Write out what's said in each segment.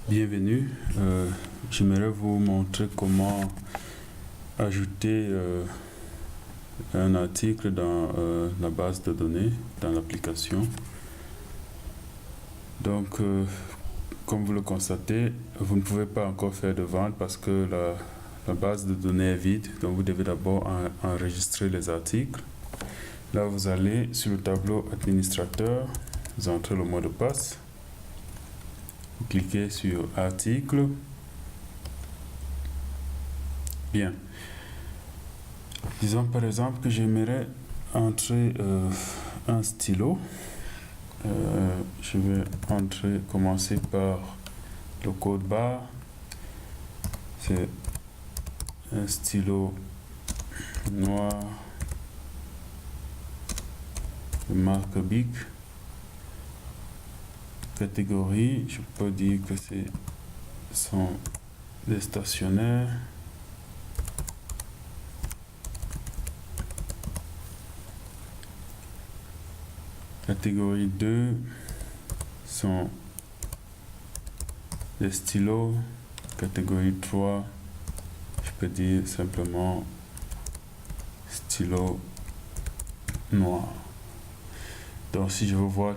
Bienvenue. J'aimerais vous montrer comment ajouter un article dans la base de données, dans l'application. Donc, comme vous le constatez, vous ne pouvez pas encore faire de vente parce que la base de données est vide. Donc, vous devez d'abord enregistrer les articles. Là, vous allez sur le tableau administrateur, vous entrez le mot de passe. Vous cliquez sur article. Bien. Disons par exemple que j'aimerais entrer un stylo. Je vais commencer par le code barre. C'est un stylo noir de marque Bic. Catégorie, je peux dire que sont des stationnaires. Catégorie 2 sont des stylos. Catégorie 3, je peux dire simplement stylo noir. Donc si je veux voir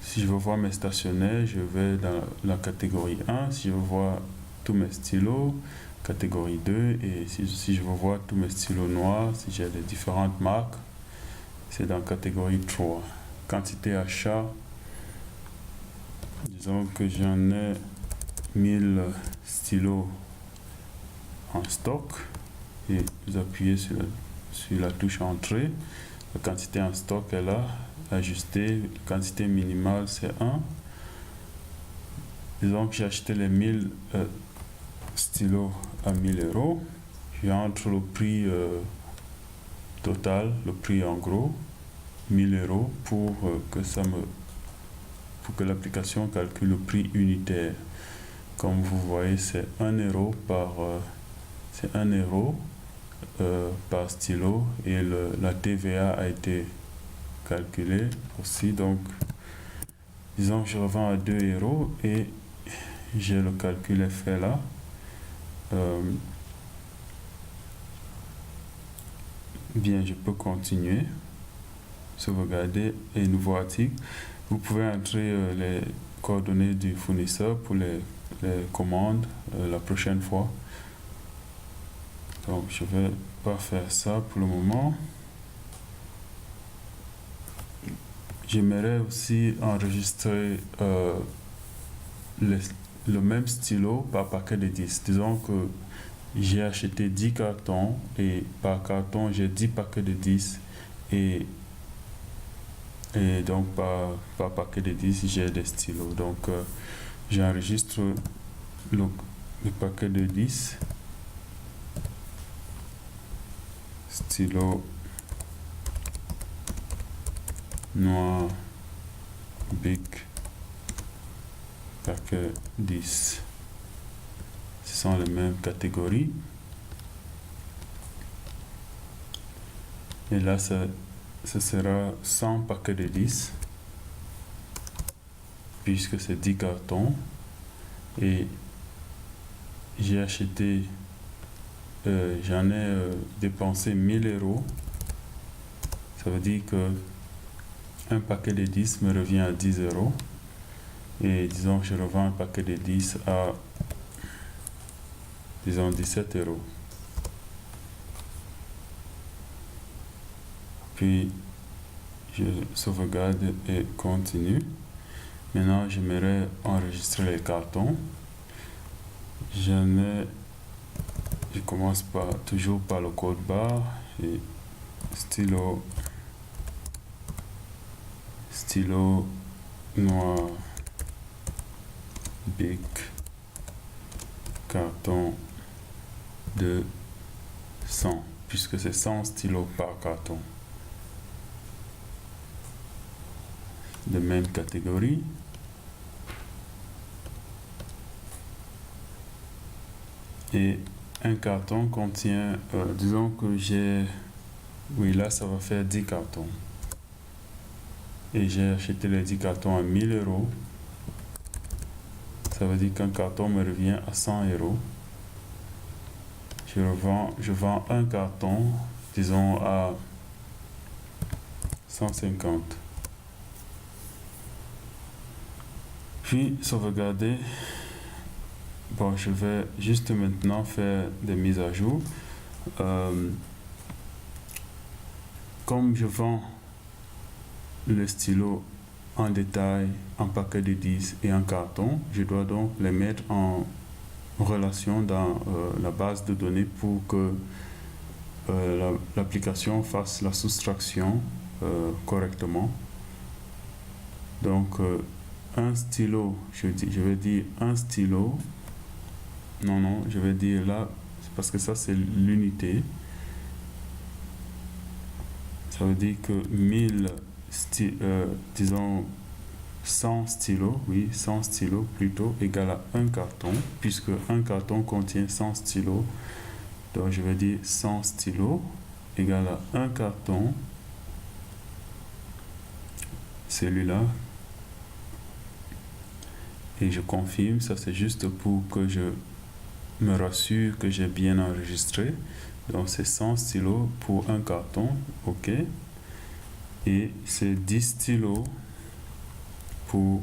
si je veux voir mes stationnaires, je vais dans la catégorie 1. Si je veux voir tous mes stylos, catégorie 2. Et si je veux voir tous mes stylos noirs, si j'ai les différentes marques, c'est dans catégorie 3. Quantité achat, disons que j'en ai 1000 stylos en stock. Et vous appuyez sur la touche entrée. La quantité en stock est là. Ajustée, la quantité minimale c'est 1. Disons que j'ai acheté les 1000 stylos à 1000 €. J'entre le prix total, le prix en gros, 1000 € pour que l'application calcule le prix unitaire. Comme vous voyez, c'est 1 € par stylo et la TVA a été calculée aussi. Donc disons que je revends à 2 € et j'ai le calcul est fait là. Bien, je peux continuer, sauvegarder et nouveau article. Vous pouvez entrer les coordonnées du fournisseur pour les commandes la prochaine fois. Donc je vais pas faire ça pour le moment. J'aimerais aussi enregistrer le même stylo par paquet de 10. Disons que j'ai acheté 10 cartons et par carton j'ai 10 paquets de 10 et donc par paquet de 10 j'ai des stylos. Donc j'enregistre le paquet de 10 stylo noir Bic paquet 10. Ce sont les mêmes catégories. Et là, ce sera 100 paquets de 10, puisque c'est 10 cartons. Et j'ai acheté, j'en ai dépensé 1000 €. Ça veut dire que un paquet de 10 me revient à 10 €. Et disons que je revends un paquet de 10 à, disons, 17 €. Puis je sauvegarde et continue. Maintenant, j'aimerais enregistrer les cartons. Je commence toujours par le code barre et stylo noir Bic carton de 100, puisque c'est 100 stylos par carton. De même catégorie. Et un carton contient, disons que oui, là ça va faire 10 cartons. et j'ai acheté les 10 cartons à 1000 euros, ça veut dire qu'un carton me revient à 100 euros. Je vends un carton, disons, à 150. Puis sauvegarder. Bon, je vais juste maintenant faire des mises à jour. Comme je vends le stylo en détail, en paquet de 10 et en carton, je dois donc les mettre en relation dans la base de données pour que l'application fasse la soustraction correctement. Donc un stylo, je vais dire un stylo, non, je vais dire là, parce que ça c'est l'unité, ça veut dire que 1000 disons 100 stylos, oui, 100 stylos plutôt, égale à un carton, puisque un carton contient 100 stylos. Donc je vais dire 100 stylos égale à un carton, celui-là, et je confirme. Ça c'est juste pour que je me rassure que j'ai bien enregistré. Donc c'est 100 stylos pour un carton, ok, et c'est 10 stylos pour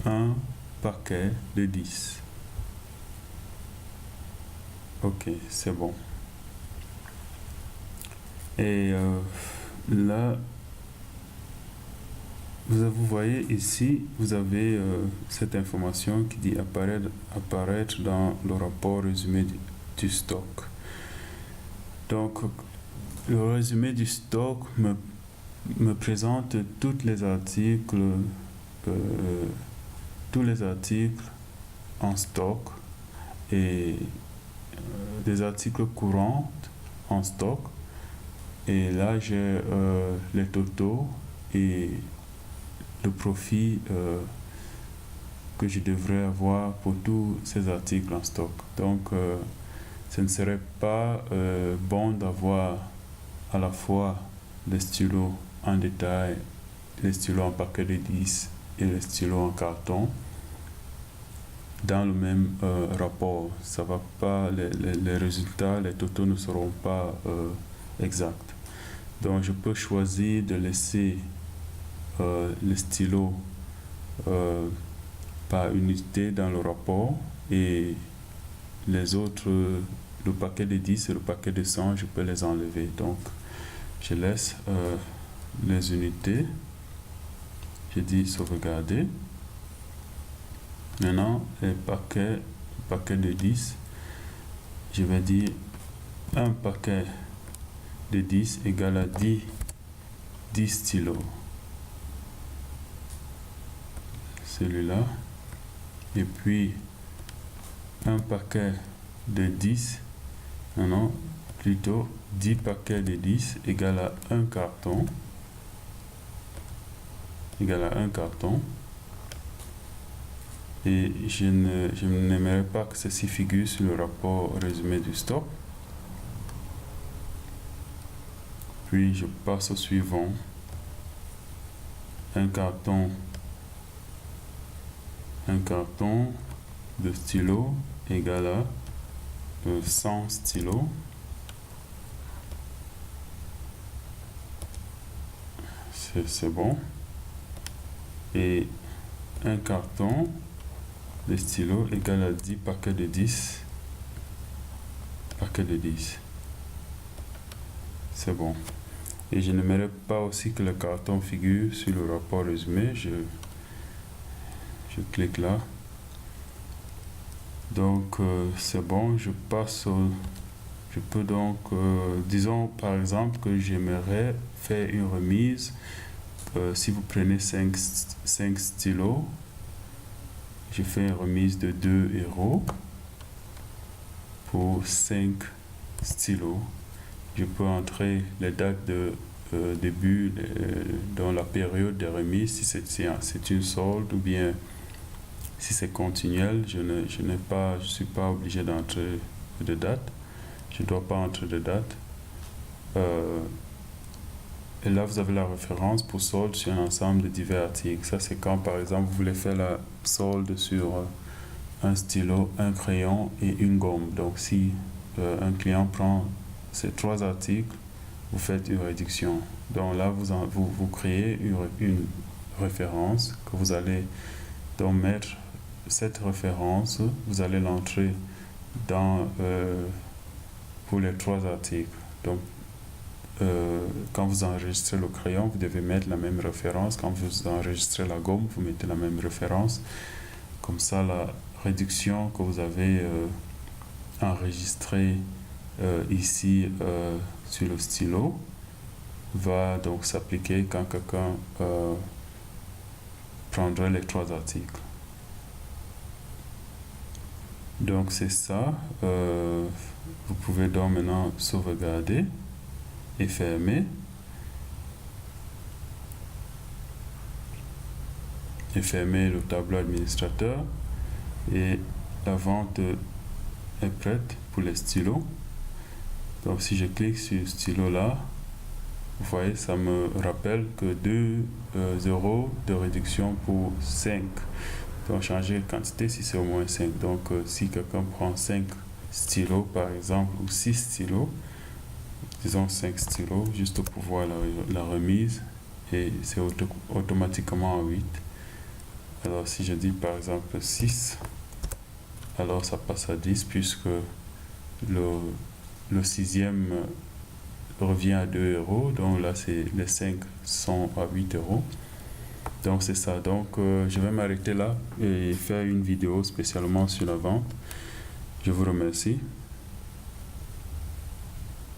un paquet de 10. Ok, c'est bon. Et là, vous voyez ici, vous avez cette information qui dit apparaître dans le rapport résumé du stock. Donc, le résumé du stock me présente tous les articles en stock et des articles courants en stock. Et là, j'ai les totaux et le profit que je devrais avoir pour tous ces articles en stock. Donc, ce ne serait pas bon d'avoir à la fois les stylos en détail, les stylos en paquet de 10 et les stylos en carton dans le même rapport. Ça va pas, les résultats, les totaux ne seront pas exacts. Donc, je peux choisir de laisser le stylo par unité dans le rapport et les autres, le paquet de 10 et le paquet de 100, je peux les enlever. Donc, je laisse les unités. Je dis sauvegarder. Maintenant, les paquets de 10, je vais dire un paquet de 10 égale à 10 stylos. Celui-là. Et puis, un paquet de 10, non, plutôt 10 paquets de 10 égale à un carton. Égale à un carton. Et je n'aimerais pas que ceci figure sur le rapport résumé du stock. Puis je passe au suivant. Un carton de stylo égale à 100 stylos. C'est bon. Et un carton de stylo égale à 10 paquets de 10. Paquets de 10. C'est bon. Et je n'aimerais pas aussi que le carton figure sur le rapport résumé. Je clique là. Donc c'est bon, je peux donc disons par exemple que j'aimerais faire une remise. Si vous prenez 5 stylos, je fais une remise de 2 euros pour 5 stylos. Je peux entrer les dates de début dans la période de remise, si c'est une solde ou bien si c'est continuel. Je suis pas obligé d'entrer de date. Je dois pas entrer de date. Et là, vous avez la référence pour solde sur un ensemble de divers articles. Ça, c'est quand, par exemple, vous voulez faire la solde sur un stylo, un crayon et une gomme. Donc, si un client prend ces 3 articles, vous faites une réduction. Donc là, vous créez une référence que vous allez donc mettre. Cette référence, vous allez l'entrer dans pour les 3 articles. Donc, quand vous enregistrez le crayon, vous devez mettre la même référence. Quand vous enregistrez la gomme, vous mettez la même référence. Comme ça, la réduction que vous avez enregistrée ici sur le stylo va donc s'appliquer quand quelqu'un prendrait les 3 articles. Donc c'est ça. Vous pouvez donc maintenant sauvegarder et fermer. Et fermer le tableau administrateur. Et la vente est prête pour les stylos. Donc si je clique sur ce stylo là, vous voyez, ça me rappelle que 2 € de réduction pour 5. Donc changer de quantité si c'est au moins 5. Donc si quelqu'un prend 5 stylos par exemple, ou 6 stylos, disons 5 stylos, juste pour voir la remise, et c'est automatiquement à 8. Alors si je dis par exemple 6, alors ça passe à 10 puisque le 6e revient à 2 €. Donc là, les 5 sont à 8 €. Donc c'est ça. Donc je vais m'arrêter là et faire une vidéo spécialement sur la vente. Je vous remercie.